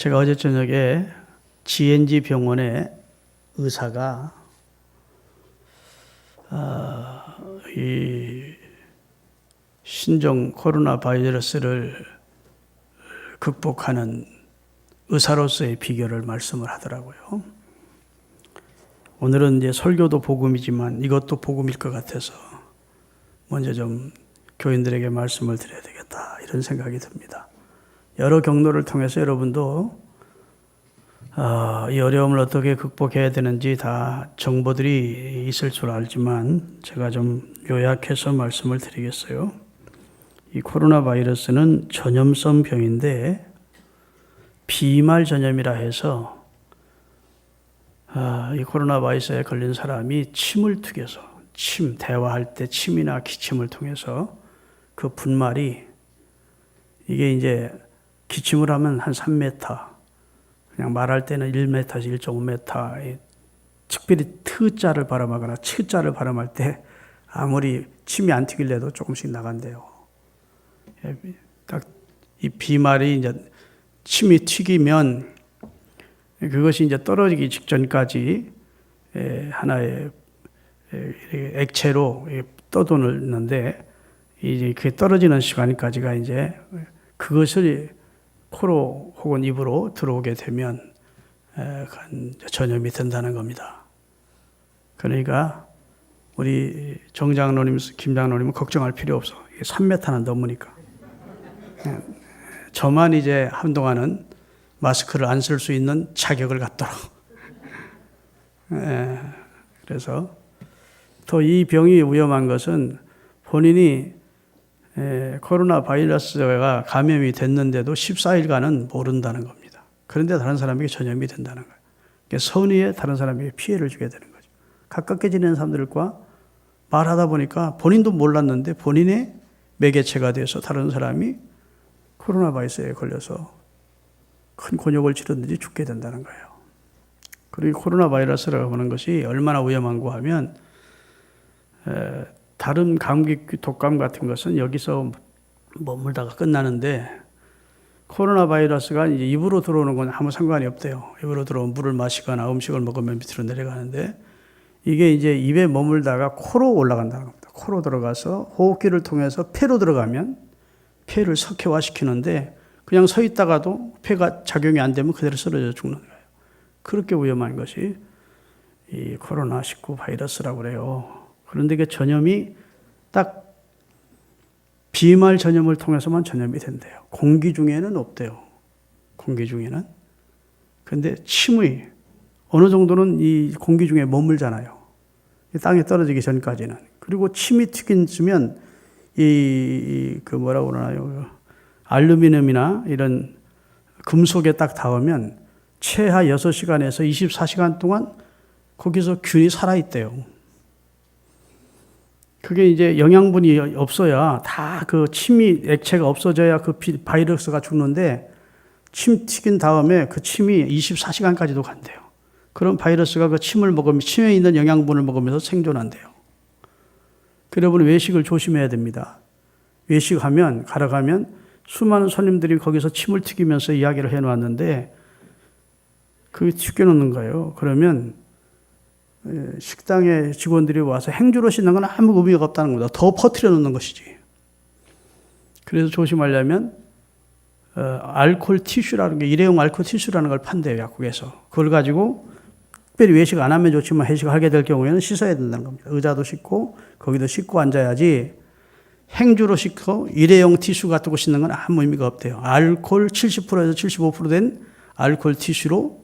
제가 어제 저녁에 GNG 병원의 의사가 이 신종 코로나 바이러스를 극복하는 의사로서의 비결을 말씀을 하더라고요. 오늘은 이제 설교도 복음이지만 이것도 복음일 것 같아서 먼저 좀 교인들에게 말씀을 드려야 되겠다 이런 생각이 듭니다. 여러 경로를 통해서 여러분도 이 어려움을 어떻게 극복해야 되는지 다 정보들이 있을 줄 알지만 제가 좀 요약해서 말씀을 드리겠어요. 이 코로나 바이러스는 전염성 병인데 비말 전염이라 해서 이 코로나 바이러스에 걸린 사람이 침을 튀겨서 대화할 때 침이나 기침을 통해서 그 분말이 이게 이제 기침을 하면 한 3m, 그냥 말할 때는 1m에서 1.5m, 특별히 트자를 발음하거나 치자를 발음할 때 아무리 침이 안 튀길래도 조금씩 나간대요. 딱 이 비말이 이제 침이 튀기면 그것이 이제 떨어지기 직전까지 하나의 액체로 떠도는데 이제 그게 떨어지는 시간까지가 이제 그것을 코로 혹은 입으로 들어오게 되면 전염이 된다는 겁니다. 그러니까 우리 정 장로님, 김 장로님은 걱정할 필요 없어. 3m는 넘으니까. 저만 이제 한동안은 마스크를 안 쓸 수 있는 자격을 갖도록. 그래서 또 이 병이 위험한 것은 본인이 코로나 바이러스가 감염이 됐는데도 14일간은 모른다는 겁니다. 그런데 다른 사람에게 전염이 된다는 거예요. 그러니까 선의에 다른 사람에게 피해를 주게 되는 거죠. 가깝게 지내는 사람들과 말하다 보니까 본인도 몰랐는데 본인의 매개체가 돼서 다른 사람이 코로나 바이러스에 걸려서 큰 곤욕을 치르든지 죽게 된다는 거예요. 그리고 코로나 바이러스라고 하는 것이 얼마나 위험한가 하면 다른 감기, 독감 같은 것은 여기서 머물다가 끝나는데 코로나 바이러스가 이제 입으로 들어오는 건 아무 상관이 없대요. 입으로 들어오면 물을 마시거나 음식을 먹으면 밑으로 내려가는데 이게 이제 입에 머물다가 코로 올라간다는 겁니다. 코로 들어가서 호흡기를 통해서 폐로 들어가면 폐를 석회화시키는데 그냥 서 있다가도 폐가 작용이 안 되면 그대로 쓰러져 죽는 거예요. 그렇게 위험한 것이 이 코로나19 바이러스라고 그래요. 그런데 그 전염이 딱 비말 전염을 통해서만 전염이 된대요. 공기 중에는 없대요. 공기 중에는. 그런데 침의 어느 정도는 이 공기 중에 머물잖아요. 땅에 떨어지기 전까지는. 그리고 침이 튀긴으면 그 뭐라고 그러나요? 알루미늄이나 이런 금속에 딱 닿으면 최하 6시간에서 24시간 동안 거기서 균이 살아있대요. 그게 이제 영양분이 없어야 다 그 침이 액체가 없어져야 그 바이러스가 죽는데 침 튀긴 다음에 그 침이 24시간까지도 간대요. 그럼 바이러스가 그 침을 먹으면 침에 있는 영양분을 먹으면서 생존한대요. 여러분 외식을 조심해야 됩니다. 외식하면 가라가면 수많은 손님들이 거기서 침을 튀기면서 이야기를 해놓았는데 그게 튀겨놓는 거예요. 그러면 식당에 직원들이 와서 행주로 씻는 건 아무 의미가 없다는 겁니다. 더 퍼뜨려 놓는 것이지. 그래서 조심하려면 알코올 티슈라는 게 일회용 알코올 티슈라는 걸 판대요. 약국에서. 그걸 가지고 특별히 외식 안 하면 좋지만 회식을 하게 될 경우에는 씻어야 된다는 겁니다. 의자도 씻고 거기도 씻고 앉아야지 행주로 씻고 일회용 티슈 같은 거 씻는 건 아무 의미가 없대요. 알코올 70%에서 75% 된 알코올 티슈로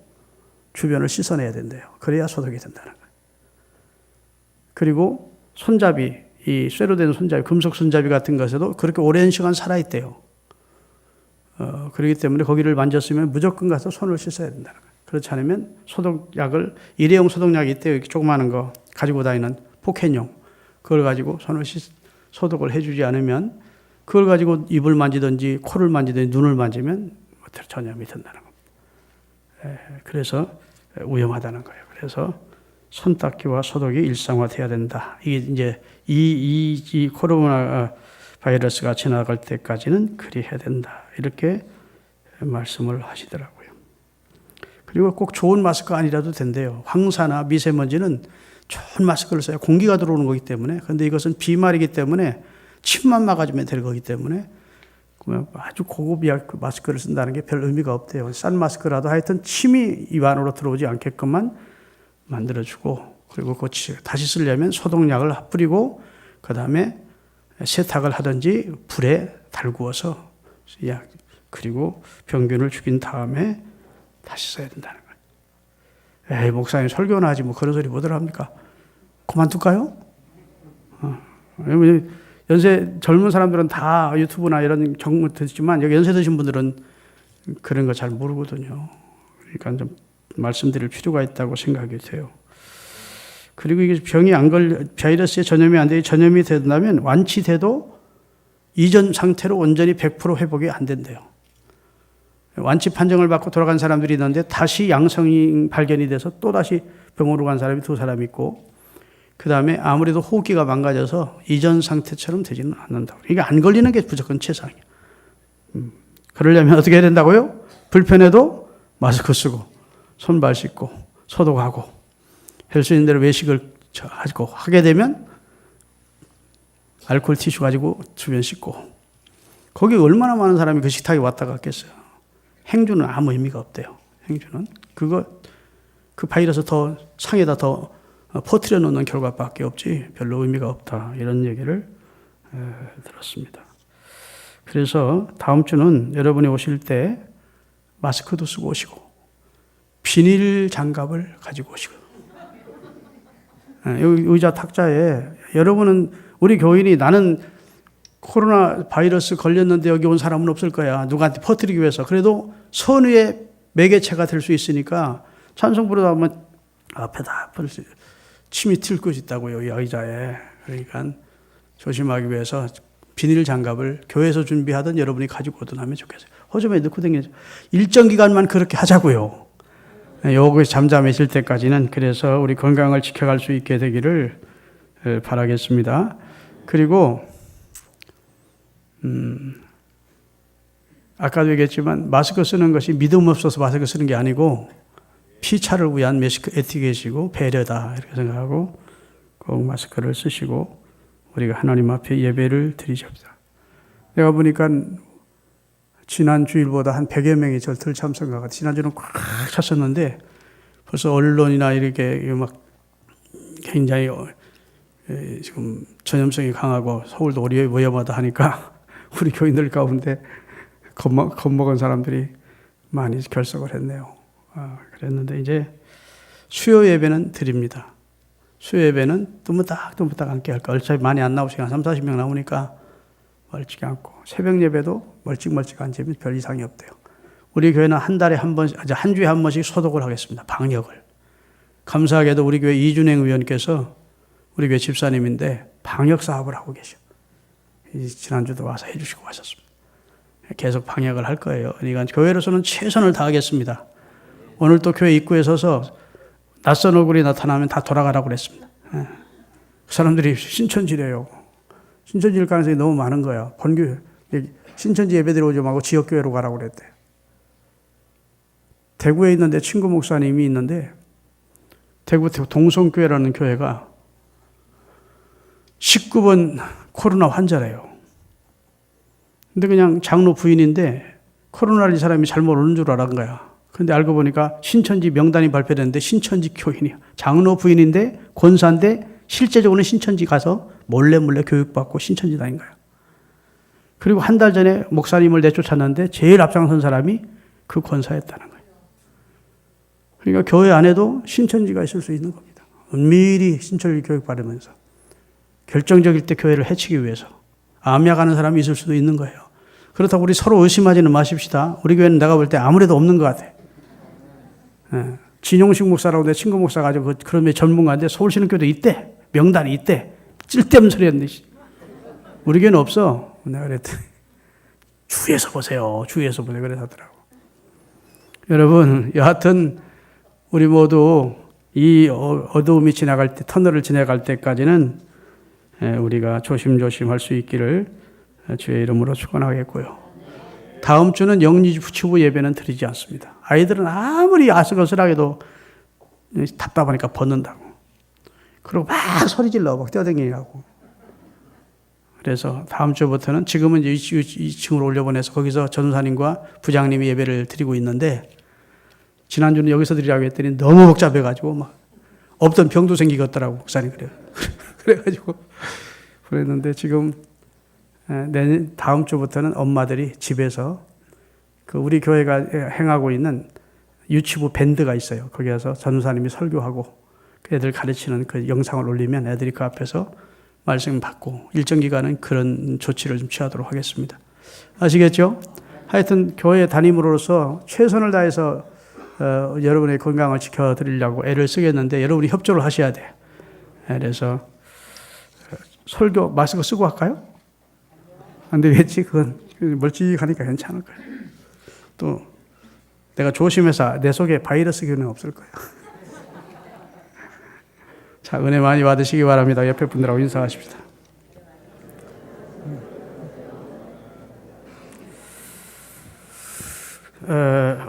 주변을 씻어내야 된대요. 그래야 소독이 된다는 거예요. 그리고 손잡이, 이 쇠로 된 손잡이, 금속 손잡이 같은 것에도 그렇게 오랜 시간 살아있대요. 그렇기 때문에 거기를 만졌으면 무조건 가서 손을 씻어야 된다는 거예요. 그렇지 않으면 소독약을, 일회용 소독약이 있대요. 이렇게 조그마한 거 가지고 다니는 포켓용. 그걸 가지고 손을 소독을 해주지 않으면 그걸 가지고 입을 만지든지 코를 만지든지 눈을 만지면 전염이 된다는 겁니다. 그래서 위험하다는 거예요. 그래서 손 닦기와 소독이 일상화돼야 된다. 이게 이제 이 코로나 바이러스가 지나갈 때까지는 그리 해야 된다. 이렇게 말씀을 하시더라고요. 그리고 꼭 좋은 마스크 아니라도 된대요. 황사나 미세먼지는 좋은 마스크를 써야 공기가 들어오는 거기 때문에. 그런데 이것은 비말이기 때문에 침만 막아주면 되는 거기 때문에 아주 고급 마스크를 쓴다는 게 별 의미가 없대요. 싼 마스크라도 하여튼 침이 입 안으로 들어오지 않게끔만 만들어주고, 그리고 다시 쓰려면 소독약을 뿌리고 그 다음에 세탁을 하든지 불에 달구어서 그리고 병균을 죽인 다음에 다시 써야 된다는 거예요. 에이, 목사님 설교나 하지 뭐 그런 소리 뭐들 합니까? 그만둘까요? 연세 젊은 사람들은 다 유튜브나 이런 정보 듣지만 여기 연세 드신 분들은 그런 거 잘 모르거든요. 그러니까 좀 말씀드릴 필요가 있다고 생각이 돼요. 그리고 이게 병이 안 걸려, 바이러스에 전염이 안 돼, 전염이 된다면 완치돼도 이전 상태로 온전히 100% 회복이 안 된대요. 완치 판정을 받고 돌아간 사람들이 있는데 다시 양성이 발견이 돼서 또 다시 병원으로 간 사람이 2사람 있고, 그 다음에 아무래도 호흡기가 망가져서 이전 상태처럼 되지는 않는다고. 이게 안 걸리는 게 무조건 최상이에요. 그러려면 어떻게 해야 된다고요? 불편해도 마스크 쓰고, 손발 씻고, 소독하고, 할 수 있는 대로 외식을 하게 되면 알코올 티슈 가지고 주변 씻고. 거기 얼마나 많은 사람이 그 식탁에 왔다 갔겠어요. 행주는 아무 의미가 없대요. 행주는 그 바이러스 더 상에다 더 퍼뜨려 놓는 결과밖에 없지 별로 의미가 없다, 이런 얘기를 들었습니다. 그래서 다음 주는 여러분이 오실 때 마스크도 쓰고 오시고 비닐 장갑을 가지고 오시고, 여기 의자 탁자에 여러분은, 우리 교인이 나는 코로나 바이러스 걸렸는데 여기 온 사람은 없을 거야, 누구한테 퍼뜨리기 위해서. 그래도 선의의 매개체가 될 수 있으니까 찬송 부르다 보면 앞에다 침이 튈 것이 있다고요, 이 의자에. 그러니까 조심하기 위해서 비닐 장갑을 교회에서 준비하든 여러분이 가지고 오든 하면 좋겠어요. 호주머니에 넣고 다니죠. 일정 기간만 그렇게 하자고요. 여기서 잠잠해질 때까지는. 그래서 우리 건강을 지켜갈 수 있게 되기를 바라겠습니다. 그리고 아까도 얘기했지만 마스크 쓰는 것이 믿음 없어서 마스크 쓰는 게 아니고 피차를 위한 에티켓이고 배려다, 이렇게 생각하고 꼭 마스크를 쓰시고 우리가 하나님 앞에 예배를 드리십시다. 내가 보니까 지난 주일보다 한 100여 명이 절틀 참석한 것 같아요. 지난주는 꽉 찼었는데 벌써 언론이나 이렇게 막 굉장히 지금 전염성이 강하고 서울도 위험하다 하니까 우리 교인들 가운데 겁먹은 사람들이 많이 결석을 했네요. 그랬는데 이제 수요 예배는 드립니다. 수요 예배는 뚜무딱 앉게 할까. 어차피 많이 안 나오시니까 한 30, 40명 나오니까 멀찍이 앉고, 새벽 예배도 멀찍 앉으면 별 이상이 없대요. 우리 교회는 한 달에 한 번, 한 주에 한 번씩 소독을 하겠습니다. 방역을. 감사하게도 우리 교회 이준행 의원께서 우리 교회 집사님인데 방역 사업을 하고 계셔. 지난주도 와서 해주시고 가셨습니다. 계속 방역을 할 거예요. 그러니까 교회로서는 최선을 다하겠습니다. 오늘 또 교회 입구에 서서 낯선 얼굴이 나타나면 다 돌아가라고 그랬습니다. 그 사람들이 신천지래요. 신천지일 가능성이 너무 많은 거야. 본교 신천지 예배드려 오지 말고 지역교회로 가라고 그랬대. 대구에 있는데 친구 목사님이 있는데 대구 동성교회라는 교회가 19번 코로나 환자래요. 근데 그냥 장로 부인인데 코로나를 이 사람이 잘못 오는 줄 알은 거야. 근데 알고 보니까 신천지 명단이 발표됐는데 신천지 교인이야. 장로 부인인데 권사인데 실제적으로는 신천지 가서 몰래 교육받고 신천지 다닌 거야. 그리고 한 달 전에 목사님을 내쫓았는데 제일 앞장선 사람이 그 권사였다는 거예요. 그러니까 교회 안에도 신천지가 있을 수 있는 겁니다. 은밀히 신천지 교육받으면서 결정적일 때 교회를 해치기 위해서 암약하는 사람이 있을 수도 있는 거예요. 그렇다고 우리 서로 의심하지는 마십시다. 우리 교회는 내가 볼 때 아무래도 없는 것 같아. 진용식 목사라고 내 친구 목사 가지고 그런 전문가인데 서울신흥교도 있대. 명단이 있대. 쓸데없는 소리 했는데 우리 교회는 없어. 내가 그랬더니 주위에서 보세요. 주위에서 보세요. 그래 하더라고. 여러분, 여하튼 우리 모두 이 어두움이 지나갈 때, 터널을 지나갈 때까지는 우리가 조심조심 할 수 있기를 주의 이름으로 축원하겠고요. 다음 주는 영리주부 예배는 드리지 않습니다. 아이들은 아무리 아슬아슬하게도 답답하니까 벗는다고. 그리고 막 소리 질러 막 뛰어다니라고. 그래서 다음 주부터는 지금은 이제 2층으로 올려보내서 거기서 전사님과 부장님이 예배를 드리고 있는데 지난주는 여기서 드리라고 했더니 너무 복잡해가지고 막 없던 병도 생기겠더라고 목사님 그래요. 그래가지고 그랬는데 지금 다음 주부터는 엄마들이 집에서 그 우리 교회가 행하고 있는 유치부 밴드가 있어요. 거기 가서 전사님이 설교하고 그 애들 가르치는 그 영상을 올리면 애들이 그 앞에서 말씀 받고 일정 기간은 그런 조치를 좀 취하도록 하겠습니다. 아시겠죠? 하여튼 교회 담임으로서 최선을 다해서 여러분의 건강을 지켜드리려고 애를 쓰겠는데 여러분이 협조를 하셔야 돼요. 그래서 설교 마스크 쓰고 할까요? 안 되겠지. 그건 멀찍하니까 괜찮을 거예요. 또 내가 조심해서 내 속에 바이러스 기운은 없을 거예요. 자, 은혜 많이 받으시기 바랍니다. 옆에 분들하고 인사하십시다.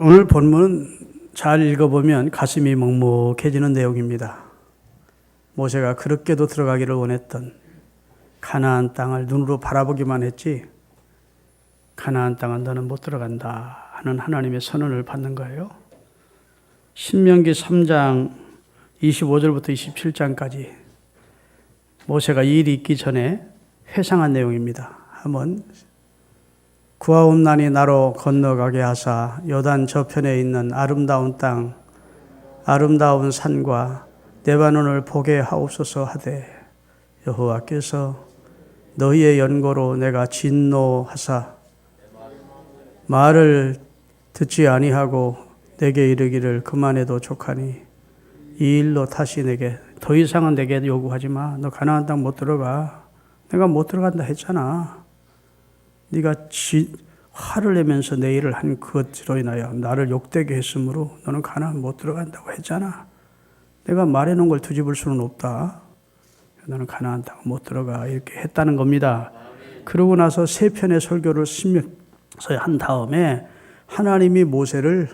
오늘 본문은 잘 읽어보면 가슴이 먹먹해지는 내용입니다. 모세가 그렇게도 들어가기를 원했던 가나안 땅을 눈으로 바라보기만 했지 가나안 땅은 너는 못 들어간다 하는 하나님의 선언을 받는 거예요. 신명기 3장 25절부터 27장까지 모세가 이 일이 있기 전에 회상한 내용입니다. 한번 구하옵나니 나로 건너가게 하사 요단 저편에 있는 아름다운 땅 아름다운 산과 레바논을 보게 하옵소서 하되 여호와께서 너희의 연고로 내가 진노하사 말을 듣지 아니하고 내게 이르기를 그만해도 족하니 이 일로 다시 내게 더 이상은 내게 요구하지 마. 너 가나안 땅 못 들어가. 내가 못 들어간다 했잖아. 네가 화를 내면서 내 일을 한 그것으로 인하여 나를 욕되게 했으므로 너는 가나안 못 들어간다고 했잖아. 내가 말해놓은 걸 뒤집을 수는 없다. 너는 가나안 땅 못 들어가. 이렇게 했다는 겁니다. 그러고 나서 세 편의 설교를 신명서에 한 다음에 하나님이 모세를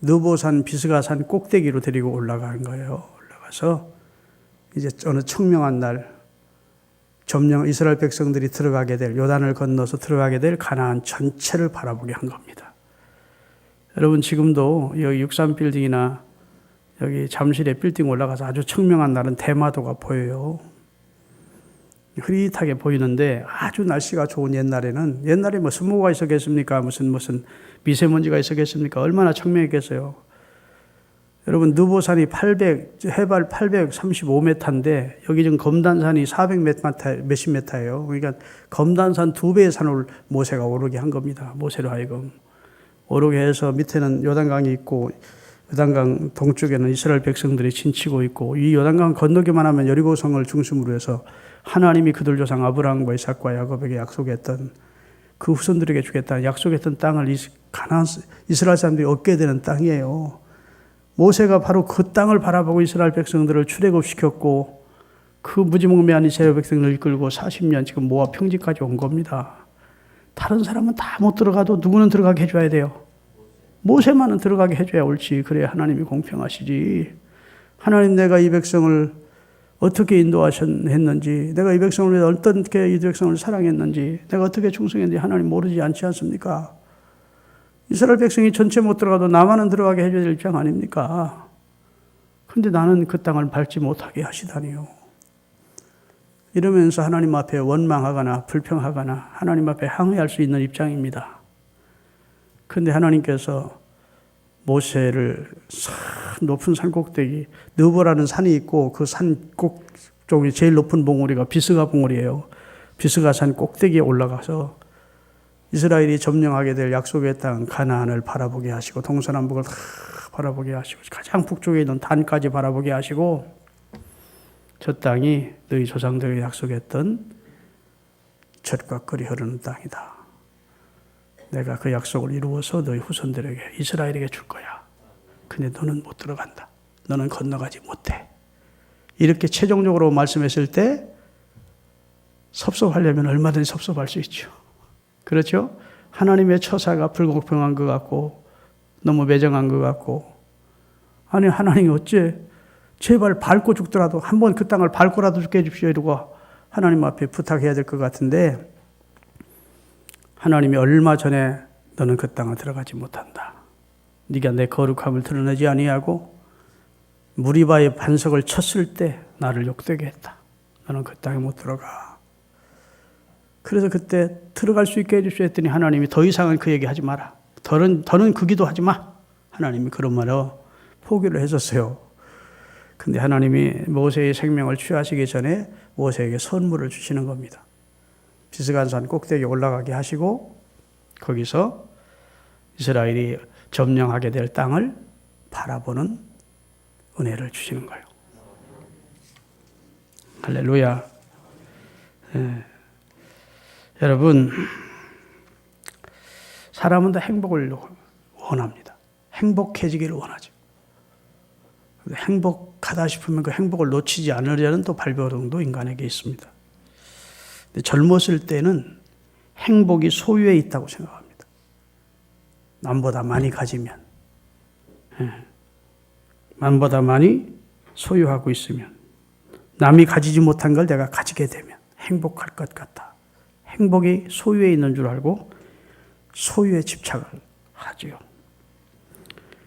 느보산 비스가산 꼭대기로 데리고 올라간 거예요. 올라가서 이제 어느 청명한 날 이스라엘 백성들이 들어가게 될 요단을 건너서 들어가게 될 가나안 전체를 바라보게 한 겁니다. 여러분 지금도 여기 63빌딩이나 여기 잠실에 빌딩 올라가서 아주 청명한 날은 대마도가 보여요. 흐릿하게 보이는데 아주 날씨가 좋은 옛날에 뭐 스모가 있었겠습니까? 무슨 미세먼지가 있었겠습니까? 얼마나 청명했겠어요. 여러분 느보산이 해발 835m인데 여기 지금 검단산이 400 몇십 미터예요. 그러니까 검단산 2배의 산을 모세가 오르게 한 겁니다. 모세로 하여금 오르게 해서 밑에는 요단강이 있고 요단강 동쪽에는 이스라엘 백성들이 진치고 있고 이 요단강 건너기만 하면 여리고성을 중심으로 해서 하나님이 그들 조상 아브라함과 이삭과 야곱에게 약속했던 그 후손들에게 주겠다는 약속했던 땅을 이스라엘 사람들이 얻게 되는 땅이에요. 모세가 바로 그 땅을 바라보고 이스라엘 백성들을 출애굽시켰고 그 무지몽매한 이스라엘 백성들을 이끌고 40년 지금 모압 평지까지 온 겁니다. 다른 사람은 다 못 들어가도 누구는 들어가게 해줘야 돼요. 모세만은 들어가게 해줘야 옳지. 그래야 하나님이 공평하시지. 하나님 내가 이 백성을 어떻게 인도하셨는지 내가 이 백성을 위해 어떻게 이 백성을 사랑했는지 내가 어떻게 충성했는지 하나님 모르지 않지 않습니까? 이스라엘 백성이 전체 못 들어가도 나만은 들어가게 해줘야 될 입장 아닙니까? 그런데 나는 그 땅을 밟지 못하게 하시다니요. 이러면서 하나님 앞에 원망하거나 불평하거나 하나님 앞에 항의할 수 있는 입장입니다. 그런데 하나님께서 모세를 높은 산 꼭대기 느보라는 산이 있고 그 산 꼭쪽이 제일 높은 봉우리가 비스가 봉우리예요. 비스가 산 꼭대기에 올라가서 이스라엘이 점령하게 될 약속의 땅 가나안을 바라보게 하시고 동서남북을 다 바라보게 하시고 가장 북쪽에 있는 단까지 바라보게 하시고 저 땅이 너희 조상들에게 약속했던 젖과 꿀이 흐르는 땅이다. 내가 그 약속을 이루어서 너희 후손들에게 이스라엘에게 줄 거야. 근데 너는 못 들어간다. 너는 건너가지 못해. 이렇게 최종적으로 말씀했을 때 섭섭하려면 얼마든지 섭섭할 수 있죠. 그렇죠? 하나님의 처사가 불공평한 것 같고 너무 매정한 것 같고, 아니 하나님이 어째 제발 밟고 죽더라도 한번 그 땅을 밟고라도 죽게 해주십시오 이러고 하나님 앞에 부탁해야 될 것 같은데, 하나님이 얼마 전에 너는 그 땅에 들어가지 못한다. 네가 내 거룩함을 드러내지 아니하고 무리바의 반석을 쳤을 때 나를 욕되게 했다. 너는 그 땅에 못 들어가. 그래서 그때 들어갈 수 있게 해주시오 했더니 하나님이 더 이상은 그 얘기 하지 마라. 더는 그 기도 하지 마. 하나님이 그런 말로 포기를 했었어요. 근데 하나님이 모세의 생명을 취하시기 전에 모세에게 선물을 주시는 겁니다. 비스간산 꼭대기에 올라가게 하시고 거기서 이스라엘이 점령하게 될 땅을 바라보는 은혜를 주시는 거예요. 할렐루야. 예. 여러분, 사람은 다 행복을 원합니다. 행복해지기를 원하죠. 행복하다 싶으면 그 행복을 놓치지 않으려는 또 발버둥도 인간에게 있습니다. 근데 젊었을 때는 행복이 소유에 있다고 생각합니다. 남보다 많이 가지면, 남보다 많이 소유하고 있으면, 남이 가지지 못한 걸 내가 가지게 되면 행복할 것 같다. 행복이 소유에 있는 줄 알고 소유에 집착을 하지요.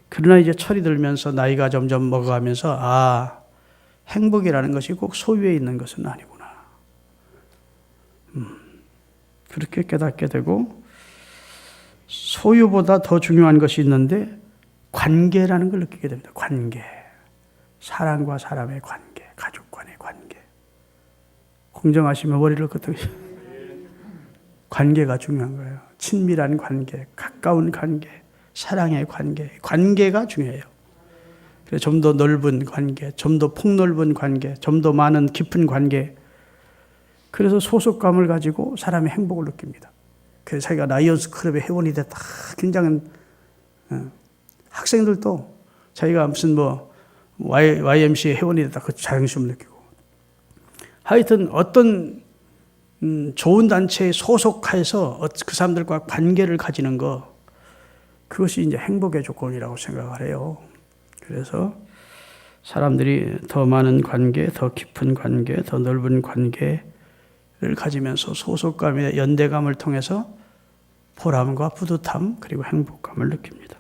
그러나 이제 철이 들면서 나이가 점점 먹어가면서 행복이라는 것이 꼭 소유에 있는 것은 아니구나. 그렇게 깨닫게 되고, 소유보다 더 중요한 것이 있는데 관계라는 걸 느끼게 됩니다. 관계. 사람과 사람의 관계, 가족 간의 관계. 공정하시면 머리를 끄덕이. 관계가 중요한 거예요. 친밀한 관계, 가까운 관계, 사랑의 관계. 관계가 중요해요. 그래서 좀 더 넓은 관계, 좀 더 폭넓은 관계, 좀 더 많은 깊은 관계. 그래서 소속감을 가지고 사람의 행복을 느낍니다. 그래서 자기가 라이언스 클럽의 회원이 됐다. 굉장한 학생들도 자기가 무슨 YMCA 회원이 됐다. 그 자긍심을 느끼고. 하여튼 어떤 좋은 단체에 소속해서 그 사람들과 관계를 가지는 거, 그것이 이제 행복의 조건이라고 생각을 해요. 그래서 사람들이 더 많은 관계, 더 깊은 관계, 더 넓은 관계를 가지면서 소속감의 연대감을 통해서 보람과 뿌듯함 그리고 행복감을 느낍니다.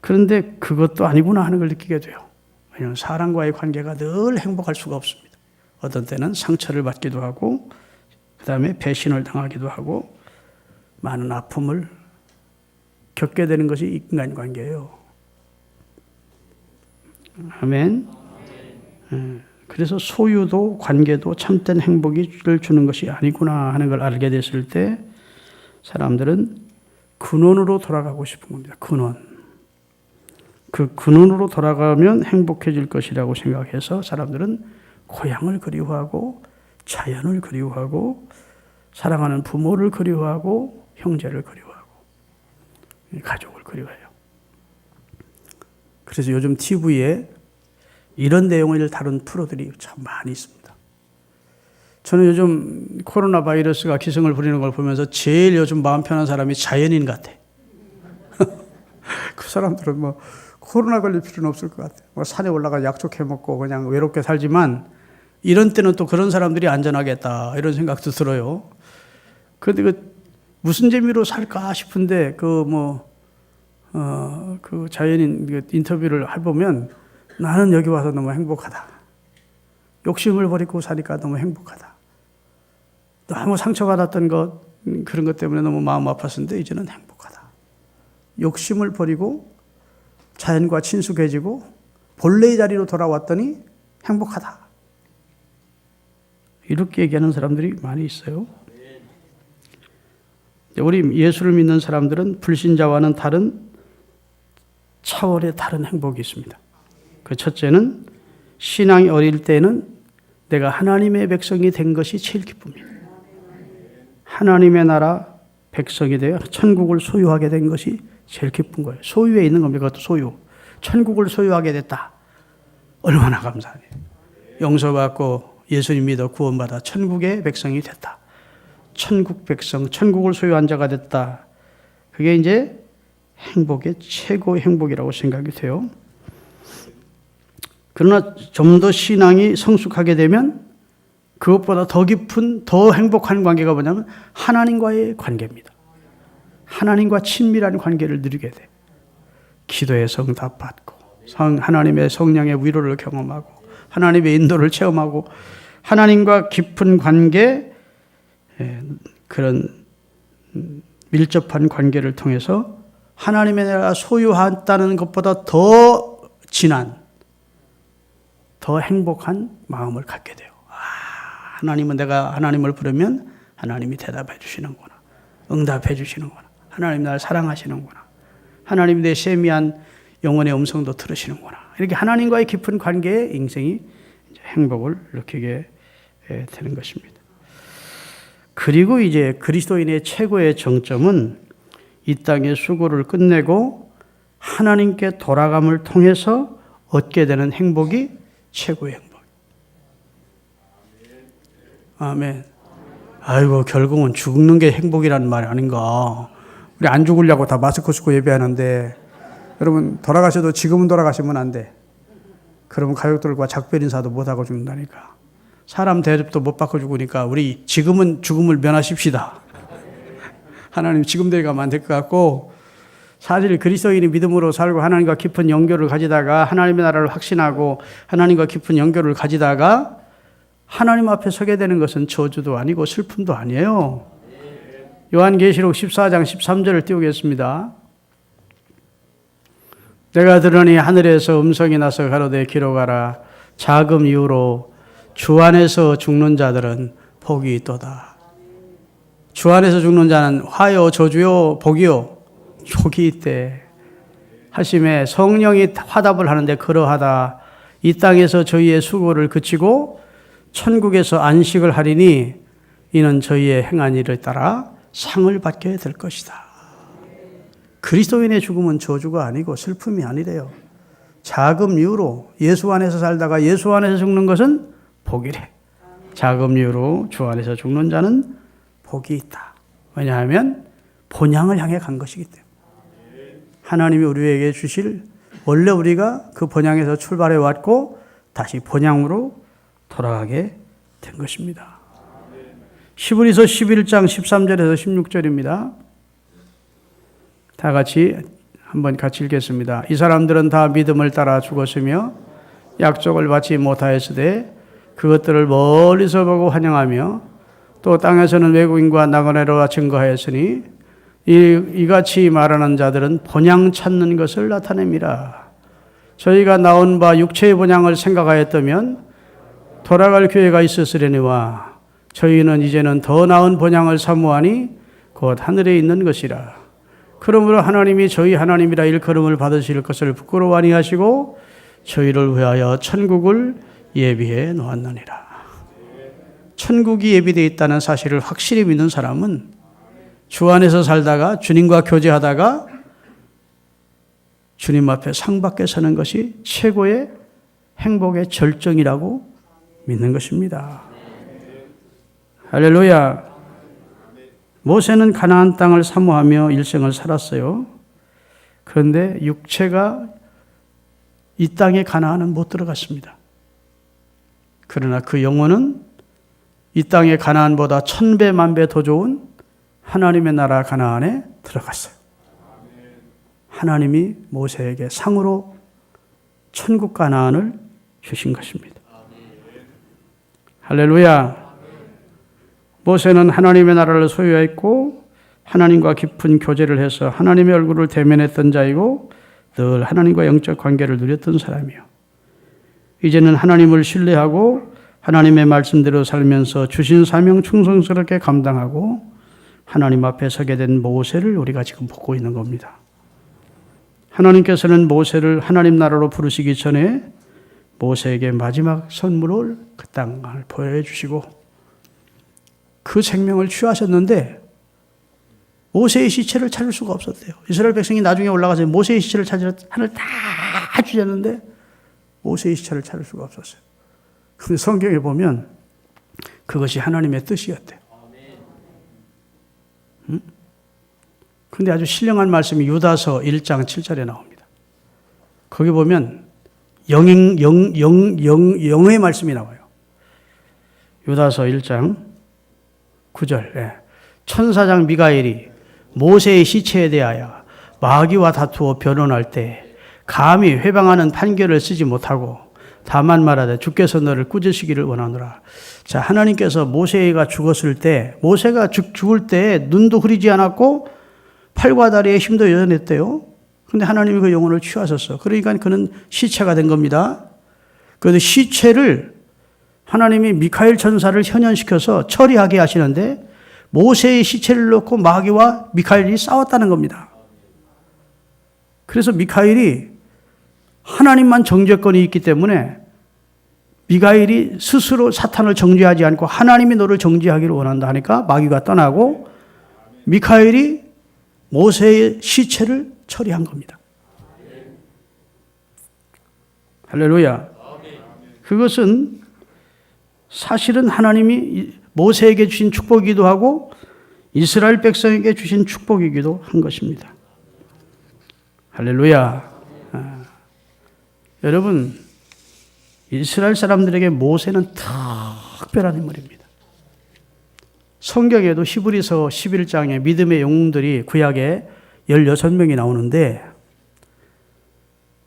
그런데 그것도 아니구나 하는 걸 느끼게 돼요. 왜냐하면 사람과의 관계가 늘 행복할 수가 없습니다. 어떤 때는 상처를 받기도 하고, 그 다음에 배신을 당하기도 하고, 많은 아픔을 겪게 되는 것이 인간관계예요. 아멘. 그래서 소유도 관계도 참된 행복을 주는 것이 아니구나 하는 걸 알게 됐을 때 사람들은 근원으로 돌아가고 싶은 겁니다. 근원. 그 근원으로 돌아가면 행복해질 것이라고 생각해서 사람들은 고향을 그리워하고, 자연을 그리워하고, 사랑하는 부모를 그리워하고, 형제를 그리워하고, 가족을 그리워해요. 그래서 요즘 TV에 이런 내용을 다룬 프로들이 참 많이 있습니다. 저는 요즘 코로나 바이러스가 기승을 부리는 걸 보면서 제일 요즘 마음 편한 사람이 자연인 같아. 그 사람들은 코로나 걸릴 필요는 없을 것 같아요. 산에 올라가 약초해 먹고 그냥 외롭게 살지만, 이런 때는 또 그런 사람들이 안전하겠다 이런 생각도 들어요. 그런데 무슨 재미로 살까 싶은데 그 자연인 인터뷰를 해보면 나는 여기 와서 너무 행복하다. 욕심을 버리고 사니까 너무 행복하다. 너무 상처받았던 그런 것 때문에 너무 마음 아팠었는데 이제는 행복하다. 욕심을 버리고 자연과 친숙해지고 본래의 자리로 돌아왔더니 행복하다. 이렇게 얘기하는 사람들이 많이 있어요. 우리 예수를 믿는 사람들은 불신자와는 다른 차원의 다른 행복이 있습니다. 그 첫째는 신앙이 어릴 때는 내가 하나님의 백성이 된 것이 제일 기쁩니다. 하나님의 나라 백성이 되어 천국을 소유하게 된 것이 제일 기쁜 거예요. 소유에 있는 겁니다. 그것도 소유. 천국을 소유하게 됐다. 얼마나 감사해요. 용서받고 예수님 믿어 구원받아 천국의 백성이 됐다. 천국 백성, 천국을 소유한 자가 됐다. 그게 이제 행복의 최고의 행복이라고 생각이 돼요. 그러나 좀 더 신앙이 성숙하게 되면 그것보다 더 깊은 더 행복한 관계가 뭐냐면 하나님과의 관계입니다. 하나님과 친밀한 관계를 누리게 돼. 기도의 응답받고 하나님의 성령의 위로를 경험하고 하나님의 인도를 체험하고 하나님과 깊은 관계, 그런 밀접한 관계를 통해서 하나님의 나라가 소유한다는 것보다 더 진한, 더 행복한 마음을 갖게 돼요. 하나님은 내가 하나님을 부르면 하나님이 대답해 주시는구나. 응답해 주시는구나. 하나님 나를 사랑하시는구나. 하나님 내 세미한 영혼의 음성도 들으시는구나. 이렇게 하나님과의 깊은 관계에 인생이 행복을 느끼게 되는 것입니다. 그리고 이제 그리스도인의 최고의 정점은 이 땅의 수고를 끝내고 하나님께 돌아감을 통해서 얻게 되는 행복이 최고의 행복. 아멘. 아이고, 결국은 죽는 게 행복이라는 말이 아닌가. 우리 안 죽으려고 다 마스크 쓰고 예배하는데, 여러분, 돌아가셔도 지금은 돌아가시면 안 돼. 그러면 가족들과 작별 인사도 못하고 죽는다니까. 사람 대접도 못 받고 죽으니까 우리 지금은 죽음을 면하십시다. 하나님 지금 데려가면 안 될 것 같고, 사실 그리스도인이 믿음으로 살고 하나님과 깊은 연결을 가지다가 하나님의 나라를 확신하고 하나님과 깊은 연결을 가지다가 하나님 앞에 서게 되는 것은 저주도 아니고 슬픔도 아니에요. 요한계시록 14장 13절을 띄우겠습니다. 내가 들으니 하늘에서 음성이 나서 가로되 기록하라. 자금 이후로 주 안에서 죽는 자들은 복이 있도다. 주 안에서 죽는 자는 화요 저주요 복이요 복이 있대 하심에 성령이 화답을 하는데 그러하다. 이 땅에서 저희의 수고를 그치고 천국에서 안식을 하리니 이는 저희의 행한 일을 따라 상을 받게 될 것이다. 그리스도인의 죽음은 저주가 아니고 슬픔이 아니래요. 자금 이후로 예수 안에서 살다가 예수 안에서 죽는 것은 복이래. 자금 이후로 주 안에서 죽는 자는 복이 있다. 왜냐하면 본향을 향해 간 것이기 때문에. 하나님이 우리에게 주실, 원래 우리가 그 본향에서 출발해 왔고 다시 본향으로 돌아가게 된 것입니다. 히브리서 11장 13절에서 16절입니다. 다 같이 한번 같이 읽겠습니다. 이 사람들은 다 믿음을 따라 죽었으며 약속을 받지 못하였으되 그것들을 멀리서 보고 환영하며 또 땅에서는 외국인과 나그네로 증거하였으니 이같이 말하는 자들은 본향 찾는 것을 나타냅니다. 저희가 나온 바 육체의 본향을 생각하였다면 돌아갈 기회가 있었으려니와 저희는 이제는 더 나은 본향을 사모하니 곧 하늘에 있는 것이라. 그러므로 하나님이 저희 하나님이라 일컬음을 받으실 것을 부끄러워 아니하시고 저희를 위하여 천국을 예비해 놓았느니라. 천국이 예비되어 있다는 사실을 확실히 믿는 사람은 주 안에서 살다가 주님과 교제하다가 주님 앞에 상 받게 서는 것이 최고의 행복의 절정이라고 믿는 것입니다. 할렐루야. 모세는 가나안 땅을 사모하며 일생을 살았어요. 그런데 육체가 이 땅의 가나안은 못 들어갔습니다. 그러나 그 영혼은 이 땅의 가나안보다 1000배 만배 더 좋은 하나님의 나라 가나안에 들어갔어요. 하나님이 모세에게 상으로 천국 가나안을 주신 것입니다. 할렐루야. 모세는 하나님의 나라를 소유했고 하나님과 깊은 교제를 해서 하나님의 얼굴을 대면했던 자이고 늘 하나님과 영적 관계를 누렸던 사람이요. 이제는 하나님을 신뢰하고 하나님의 말씀대로 살면서 주신 사명 충성스럽게 감당하고 하나님 앞에 서게 된 모세를 우리가 지금 보고 있는 겁니다. 하나님께서는 모세를 하나님 나라로 부르시기 전에 모세에게 마지막 선물을 그 땅을 보여주시고 그 생명을 취하셨는데 모세의 시체를 찾을 수가 없었대요. 이스라엘 백성이 나중에 올라가서 모세의 시체를 찾으러 하늘 다 주셨는데 모세의 시체를 찾을 수가 없었어요. 그런데 성경에 보면 그것이 하나님의 뜻이었대요. 근데 아주 신령한 말씀이 유다서 1장 7절에 나옵니다. 거기 보면 영의 말씀이 나와요. 유다서 1장 9절. 예. 천사장 미가엘이 모세의 시체에 대하여 마귀와 다투어 변론할 때 감히 회방하는 판결을 쓰지 못하고 다만 말하되 주께서 너를 꾸짖으시기를 원하노라. 자, 하나님께서 모세가 죽었을 때, 모세가 죽을 때 눈도 흐리지 않았고 팔과 다리에 힘도 여전했대요. 근데 하나님이 그 영혼을 취하셨어. 그러니까 그는 시체가 된 겁니다. 그런데 시체를 하나님이 미카엘 천사를 현현시켜서 처리하게 하시는데 모세의 시체를 놓고 마귀와 미카엘이 싸웠다는 겁니다. 그래서 미카엘이 하나님만 정죄권이 있기 때문에 미가엘이 스스로 사탄을 정죄하지 않고 하나님이 너를 정죄하기를 원한다 하니까 마귀가 떠나고 미카엘이 모세의 시체를 처리한 겁니다. 할렐루야. 그것은 사실은 하나님이 모세에게 주신 축복이기도 하고 이스라엘 백성에게 주신 축복이기도 한 것입니다. 할렐루야. 여러분, 이스라엘 사람들에게 모세는 특별한 인물입니다. 성경에도 히브리서 11장에 믿음의 영웅들이 구약에 16명이 나오는데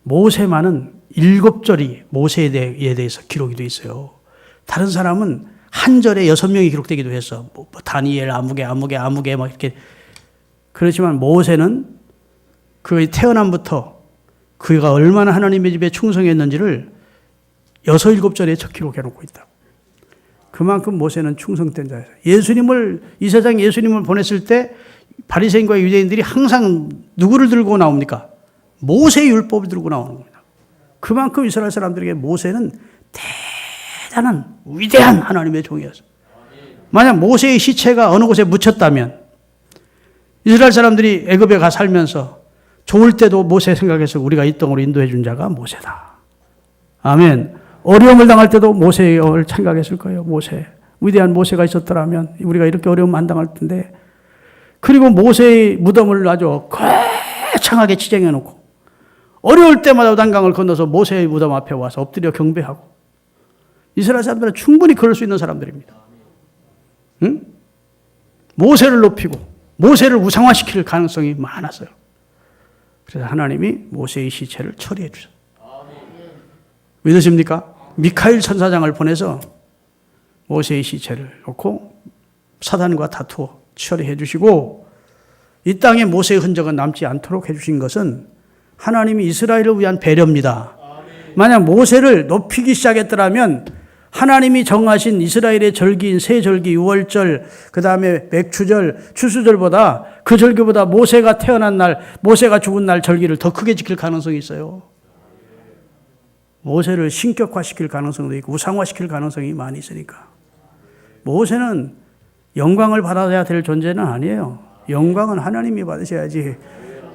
모세만은 7절이 모세에 대해서 기록이 되어 있어요. 다른 사람은 한 절에 6명이 기록되기도 했어. 다니엘, 아무개 막 이렇게. 그렇지만 모세는 그의 태어남부터 그가 얼마나 하나님의 집에 충성했는지를 6, 7절에 기록해 놓고 있다. 그만큼 모세는 충성된 자예요. 이 세상에 예수님을 보냈을 때 바리새인과 유대인들이 항상 누구를 들고 나옵니까? 모세의 율법을 들고 나오는 겁니다. 그만큼 이스라엘 사람들에게 모세는 대단한 위대한 하나님의 종이었어요. 만약 모세의 시체가 어느 곳에 묻혔다면 이스라엘 사람들이 애굽에 가 살면서 좋을 때도 모세 생각해서 우리가 이 땅으로 인도해 준 자가 모세다. 아멘. 어려움을 당할 때도 모세를 생각했을 거예요. 모세. 위대한 모세가 있었더라면 우리가 이렇게 어려움 안 당할 텐데. 그리고 모세의 무덤을 아주 거창하게 치장해 놓고 어려울 때마다 요단강을 건너서 모세의 무덤 앞에 와서 엎드려 경배하고 이스라엘 사람들은 충분히 그럴 수 있는 사람들입니다. 응? 모세를 높이고 모세를 우상화시킬 가능성이 많았어요. 그래서 하나님이 모세의 시체를 처리해 주셨어요. 믿으십니까? 미카엘 천사장을 보내서 모세의 시체를 놓고 사단과 다투어 처리해 주시고 이 땅에 모세의 흔적은 남지 않도록 해주신 것은 하나님이 이스라엘을 위한 배려입니다. 만약 모세를 높이기 시작했더라면 하나님이 정하신 이스라엘의 절기인 세절기, 유월절, 그 다음에 맥추절, 추수절보다 그 절기보다 모세가 태어난 날, 모세가 죽은 날 절기를 더 크게 지킬 가능성이 있어요. 모세를 신격화시킬 가능성도 있고 우상화시킬 가능성이 많이 있으니까. 모세는 영광을 받아야 될 존재는 아니에요. 영광은 하나님이 받으셔야지.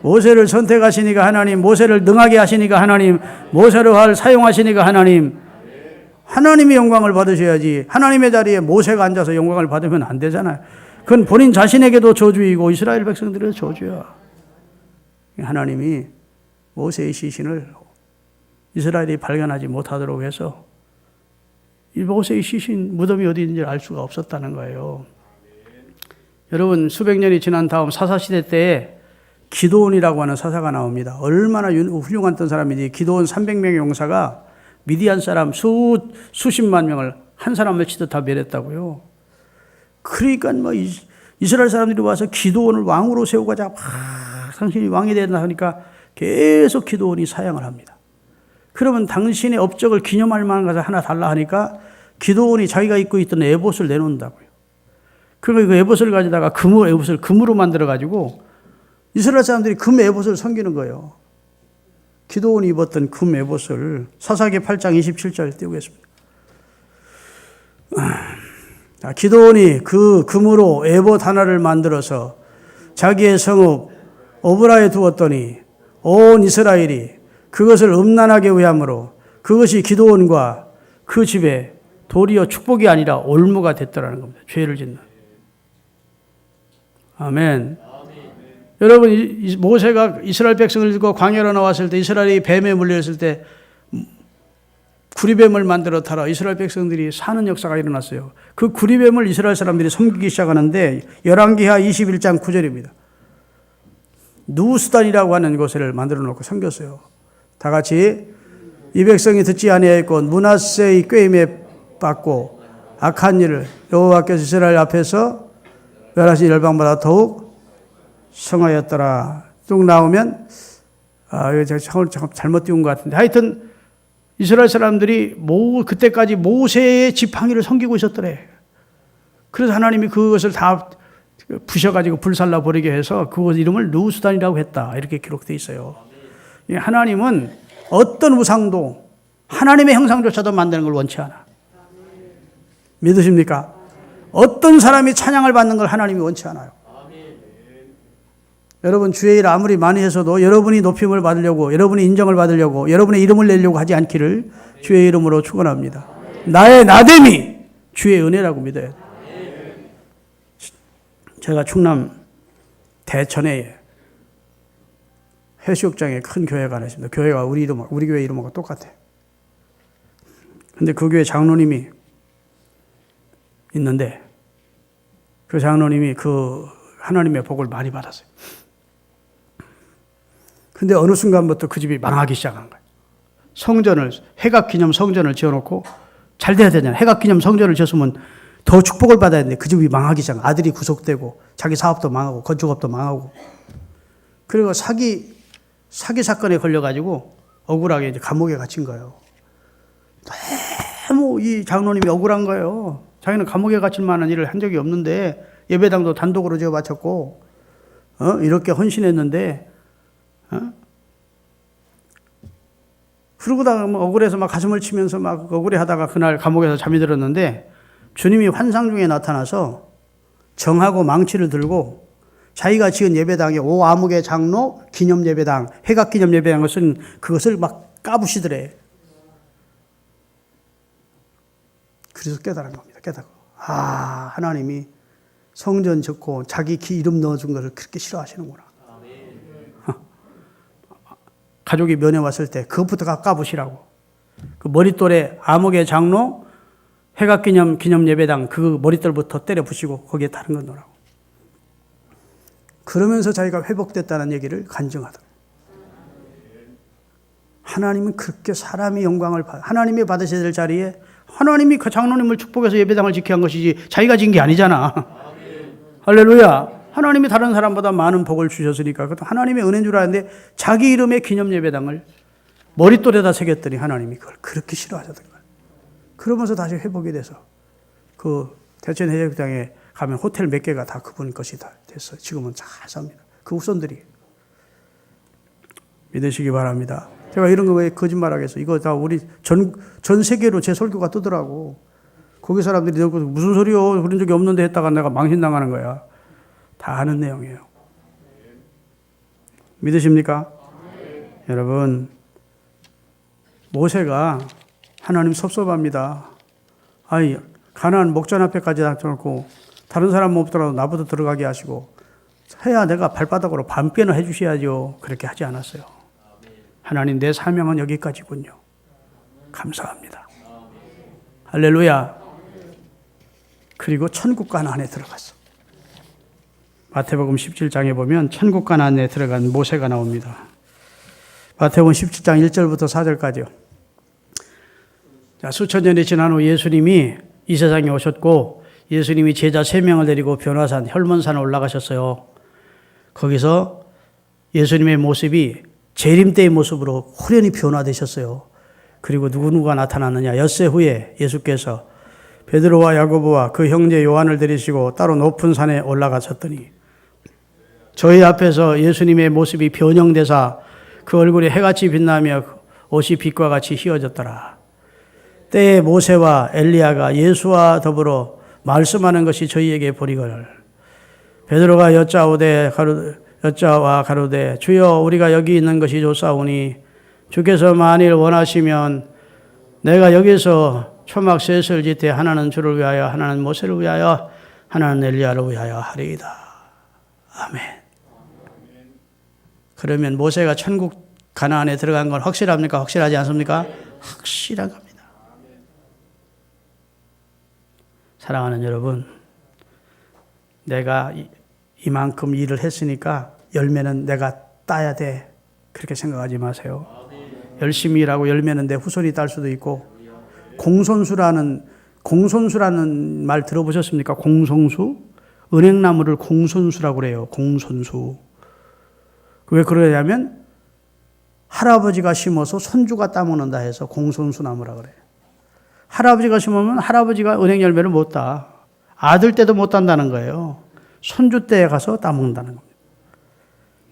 모세를 선택하시니까 하나님, 모세를 능하게 하시니까 하나님, 모세를 사용하시니까 하나님, 하나님이 영광을 받으셔야지. 하나님의 자리에 모세가 앉아서 영광을 받으면 안 되잖아요. 그건 본인 자신에게도 저주이고 이스라엘 백성들에게도 저주야. 하나님이 모세의 시신을 이스라엘이 발견하지 못하도록 해서 이 모세의 시신 무덤이 어디 있는지 알 수가 없었다는 거예요. 여러분, 수백 년이 지난 다음 사사시대 때에 기드온이라고 하는 사사가 나옵니다. 얼마나 훌륭한 사람인지. 기드온 300명의 용사가 미디안 사람 수십만 명을 한 사람을 치듯 다 멸했다고요. 그러니까 이스라엘 사람들이 와서 기드온을 왕으로 세우고자 당신이 왕이 된다 하니까 계속 기드온이 사양을 합니다. 그러면 당신의 업적을 기념할 만한 것을 하나 달라 하니까 기드온이 자기가 입고 있던 에봇을 내놓는다고요. 그러면 그 에봇을 가져다가 에봇을 금으로 만들어가지고 이스라엘 사람들이 금 에봇을 섬기는 거예요. 기드온이 입었던 금 에봇을 사사기 8장 27절 띄우겠습니다. 기드온이 그 금으로 에봇 하나를 만들어서 자기의 성읍 오브라에 두었더니 온 이스라엘이 그것을 음란하게 여김으로 그것이 기드온과 그 집에 도리어 축복이 아니라 올무가 됐더라는 겁니다. 죄를 짓는. 아멘. 여러분, 모세가 이스라엘 백성을 들고 광야로 나왔을 때, 이스라엘이 뱀에 물렸을 때 구리뱀을 만들어 타라 이스라엘 백성들이 사는 역사가 일어났어요. 그 구리뱀을 이스라엘 사람들이 섬기기 시작하는데 열왕기하 21장 9절입니다. 누수단이라고 하는 곳을 만들어 놓고 섬겼어요. 다 같이 이 백성이 듣지 아니하였고 므낫세의 꾀임에 받고 악한 일을 여호와께서 이스라엘 앞에서 멸하신 열방보다 더욱 성하였더라. 쭉 나오면 이거 제가 잘못 띄운 것 같은데 하여튼 이스라엘 사람들이 그때까지 모세의 지팡이를 섬기고 있었더래. 그래서 하나님이 그것을 다 부셔가지고 불살라 버리게 해서 그것 이름을 누수단이라고 했다. 이렇게 기록되어 있어요. 하나님은 어떤 우상도 하나님의 형상조차도 만드는 걸 원치 않아. 믿으십니까? 어떤 사람이 찬양을 받는 걸 하나님이 원치 않아요. 여러분 주의 일 아무리 많이 해서도 여러분이 높임을 받으려고 여러분이 인정을 받으려고 여러분의 이름을 내려고 하지 않기를 주의 이름으로 축원합니다. 나의 나됨이 주의 은혜라고 믿어야 돼요. 제가 충남 대천에 해수욕장에 큰 교회가 하나 있습니다. 교회가 우리 교회 이름하고 똑같아요. 근데 그 교회 장로님이 있는데 그 장로님이 그 하나님의 복을 많이 받았어요. 근데 어느 순간부터 그 집이 망하기 시작한 거예요. 해각 기념 성전을 지어놓고 잘 돼야 되잖아요. 해각 기념 성전을 지었으면 더 축복을 받아야 되는데 그 집이 망하기 시작. 아들이 구속되고 자기 사업도 망하고 건축업도 망하고. 그리고 사기 사건에 걸려가지고 억울하게 이제 감옥에 갇힌 거예요. 너무 이 장로님이 억울한 거예요. 자기는 감옥에 갇힐 만한 일을 한 적이 없는데 예배당도 단독으로 지어 바쳤고 이렇게 헌신했는데 그러고다가 억울해서 막 가슴을 치면서 막 억울해하다가 그날 감옥에서 잠이 들었는데 주님이 환상 중에 나타나서 정하고 망치를 들고 자기가 지은 예배당에 오아무개 장로 기념 예배당, 해각 기념 예배당을 쓴 그것을 막 까부시더래. 그래서 깨달은 겁니다. 깨닫고 하나님이 성전 짓고 자기 이름 넣어준 것을 그렇게 싫어하시는구나. 가족이 면회 왔을 때 그것부터 까부시라고. 그 머릿돌에 아무개 장로 해각 기념 예배당 그 머릿돌부터 때려 부시고 거기에 다른 건 넣으라고. 그러면서 자기가 회복됐다는 얘기를 간증하더라고요. 하나님은 그렇게 사람이 영광을 하나님이 받으셔야 될 자리에 하나님이 그 장로님을 축복해서 예배당을 지게 한 것이지 자기가 진 게 아니잖아. 할렐루야. 하나님이 다른 사람보다 많은 복을 주셨으니까 그것도 하나님의 은혜인 줄 알았는데 자기 이름의 기념 예배당을 머릿돌에다 새겼더니 하나님이 그걸 그렇게 싫어하셨던 거예요. 그러면서 다시 회복이 돼서 그 대천 해적장에 가면 호텔 몇 개가 다 그분 것이 다 됐어요. 지금은 잘 삽니다. 그 후손들이. 믿으시기 바랍니다. 제가 이런 거 왜 거짓말하겠어. 이거 다 우리 전 세계로 제 설교가 뜨더라고. 거기 사람들이 무슨 소리요? 그런 적이 없는데 했다가 내가 망신당하는 거야. 다 아는 내용이에요. 믿으십니까? 여러분, 모세가 하나님 섭섭합니다. 가나안 목전 앞에까지 닥쳐놓고 다른 사람 없더라도 나부터 들어가게 하시고 해야 내가 발바닥으로 반뼈는 해주셔야죠. 그렇게 하지 않았어요. 하나님 내 사명은 여기까지군요. 감사합니다. 할렐루야. 그리고 천국 가나안에 들어갔어. 마태복음 17장에 보면 천국 가나안에 들어간 모세가 나옵니다. 마태복음 17장 1절부터 4절까지요. 자, 수천 년이 지난 후 예수님이 이 세상에 오셨고 예수님이 제자 3명을 데리고 변화산 혈몬산에 올라가셨어요. 거기서 예수님의 모습이 재림 때의 모습으로 호련히 변화되셨어요. 그리고 누구누가 나타났느냐. 엿새 후에 예수께서 베드로와 야고보와 그 형제 요한을 데리시고 따로 높은 산에 올라가셨더니 저희 앞에서 예수님의 모습이 변형되사 그 얼굴이 해같이 빛나며 옷이 빛과 같이 휘어졌더라. 때에 모세와 엘리야가 예수와 더불어 말씀하는 것이 저희에게 보리거늘. 베드로가 여짜와 가로되 주여 우리가 여기 있는 것이 좋사오니 주께서 만일 원하시면 내가 여기서 초막 셋을 짓되 하나는 주를 위하여 하나는 모세를 위하여 하나는 엘리야를 위하여 하리이다. 아멘. 그러면 모세가 천국 가나안에 들어간 건 확실합니까? 확실하지 않습니까? 확실한 겁니다. 사랑하는 여러분, 내가 이만큼 일을 했으니까 열매는 내가 따야 돼. 그렇게 생각하지 마세요. 열심히 일하고 열매는 내 후손이 딸 수도 있고, 공손수라는 말 들어보셨습니까? 공손수? 은행나무를 공손수라고 그래요. 공손수. 왜 그러냐면 할아버지가 심어서 손주가 따먹는다 해서 공손수나무라 그래요. 할아버지가 심으면 할아버지가 은행 열매를 못 따. 아들 때도 못 딴다는 거예요. 손주 때에 가서 따먹는다는 겁니다.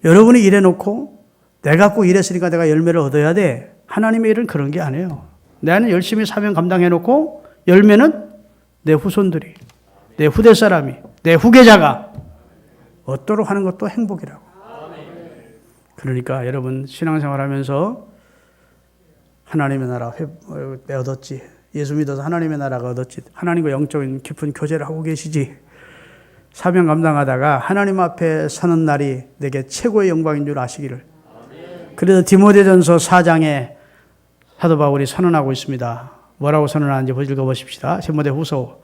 여러분이 일해놓고 내가 꼭 일했으니까 내가 열매를 얻어야 돼. 하나님의 일은 그런 게 아니에요. 나는 열심히 사명 감당해놓고 열매는 내 후손들이, 내 후대 사람이, 내 후계자가 얻도록 하는 것도 행복이라고. 그러니까 여러분 신앙생활하면서 하나님의 나라 얻었지. 예수 믿어서 하나님의 나라가 얻었지. 하나님과 영적인 깊은 교제를 하고 계시지. 사명 감당하다가 하나님 앞에 서는 날이 내게 최고의 영광인 줄 아시기를. 그래서 디모데전서 4장에 사도 바울이 선언하고 있습니다. 뭐라고 선언하는지 읽어보십시다. 디모데후서.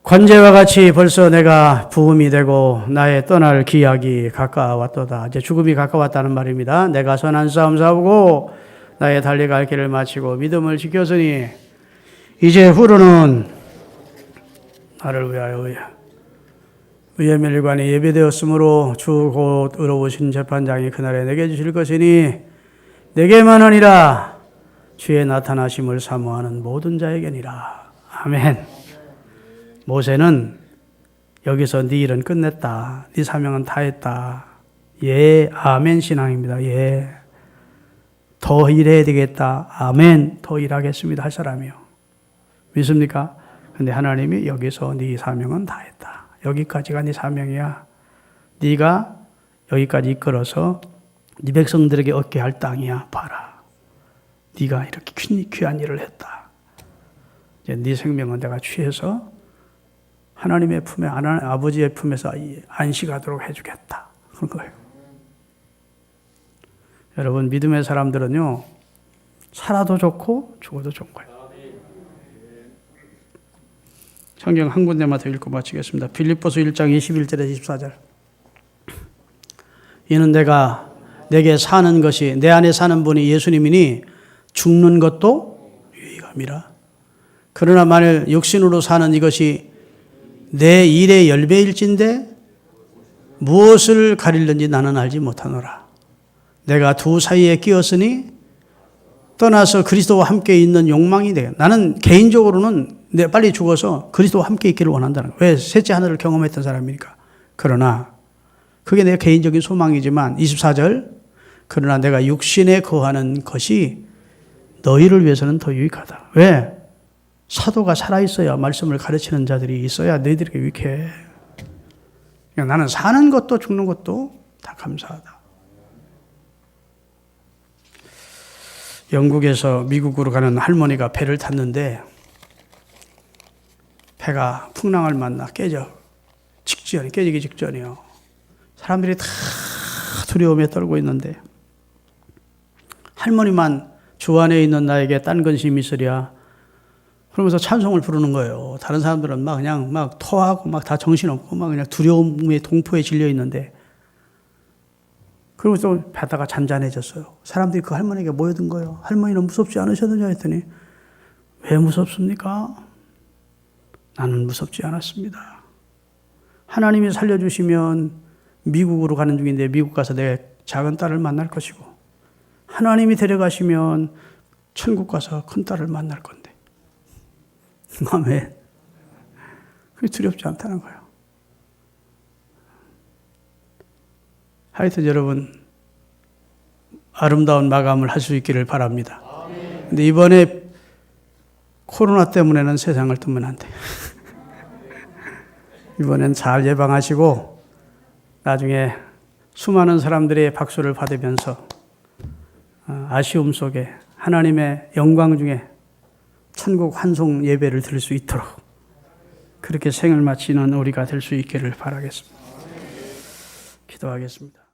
관제와 같이 벌써 내가 부음이 되고 나의 떠날 기약이 가까웠도다. 이제 죽음이 가까웠다는 말입니다. 내가 선한 싸움 싸우고 나의 달려갈 길을 마치고 믿음을 지켰으니 이제 후로는 나를 위하여 의의 멸관이 예배되었으므로 주 곧 의로우신 재판장이 그날에 내게 주실 것이니 내게만 아니라 주의 나타나심을 사모하는 모든 자에게니라. 아멘. 모세는 여기서 네 일은 끝냈다. 네 사명은 다했다. 예, 아멘 신앙입니다. 예. 더 일해야 되겠다. 아멘. 더 일하겠습니다. 할 사람이요. 믿습니까? 근데 하나님이 여기서 네 사명은 다했다. 여기까지가 네 사명이야. 네가 여기까지 이끌어서 네 백성들에게 얻게 할 땅이야. 봐라. 네가 이렇게 귀한 일을 했다. 이제 네 생명은 내가 취해서 하나님의 품에, 아버지의 품에서 안식하도록 해주겠다. 그런 거예요. 여러분, 믿음의 사람들은요, 살아도 좋고 죽어도 좋은 거예요. 성경 한 군데만 더 읽고 마치겠습니다. 빌립보서 1장 21절에서 24절. 이는 내게 사는 것이, 내 안에 사는 분이 예수님이니 죽는 것도 유익함이라. 그러나 만일 육신으로 사는 이것이 내 일의 열배일진데 무엇을 가리는지 나는 알지 못하노라. 내가 두 사이에 끼었으니 떠나서 그리스도와 함께 있는 욕망이 돼. 나는 개인적으로는 내가 빨리 죽어서 그리스도와 함께 있기를 원한다는 거예요. 왜? 셋째 하늘을 경험했던 사람이니까. 그러나 그게 내 개인적인 소망이지만 24절 그러나 내가 육신에 거하는 것이 너희를 위해서는 더 유익하다. 왜? 사도가 살아있어야 말씀을 가르치는 자들이 있어야 너희들에게 유익해. 그러니까 나는 사는 것도 죽는 것도 다 감사하다. 영국에서 미국으로 가는 할머니가 배를 탔는데 배가 풍랑을 만나 깨지기 직전이요. 사람들이 다 두려움에 떨고 있는데 할머니만 주 안에 있는 나에게 딴 근심이 있으랴. 그러면서 찬송을 부르는 거예요. 다른 사람들은 그냥 토하고 다 정신없고 그냥 두려움의 동포에 질려 있는데 그리고 또 배다가 잔잔해졌어요. 사람들이 그 할머니에게 모여든 거예요. 할머니는 무섭지 않으셨느냐 했더니 왜 무섭습니까? 나는 무섭지 않았습니다. 하나님이 살려주시면 미국으로 가는 중인데 미국 가서 내 작은 딸을 만날 것이고 하나님이 데려가시면 천국 가서 큰 딸을 만날 건데 아멘. 그게 두렵지 않다는 거예요. 하여튼 여러분 아름다운 마감을 할 수 있기를 바랍니다. 근데 이번에 코로나 때문에는 세상을 뜨면 안 돼. 이번엔 잘 예방하시고 나중에 수많은 사람들의 박수를 받으면서 아쉬움 속에 하나님의 영광 중에 천국 환송 예배를 드릴 수 있도록 그렇게 생을 마치는 우리가 될 수 있기를 바라겠습니다. 기도하겠습니다.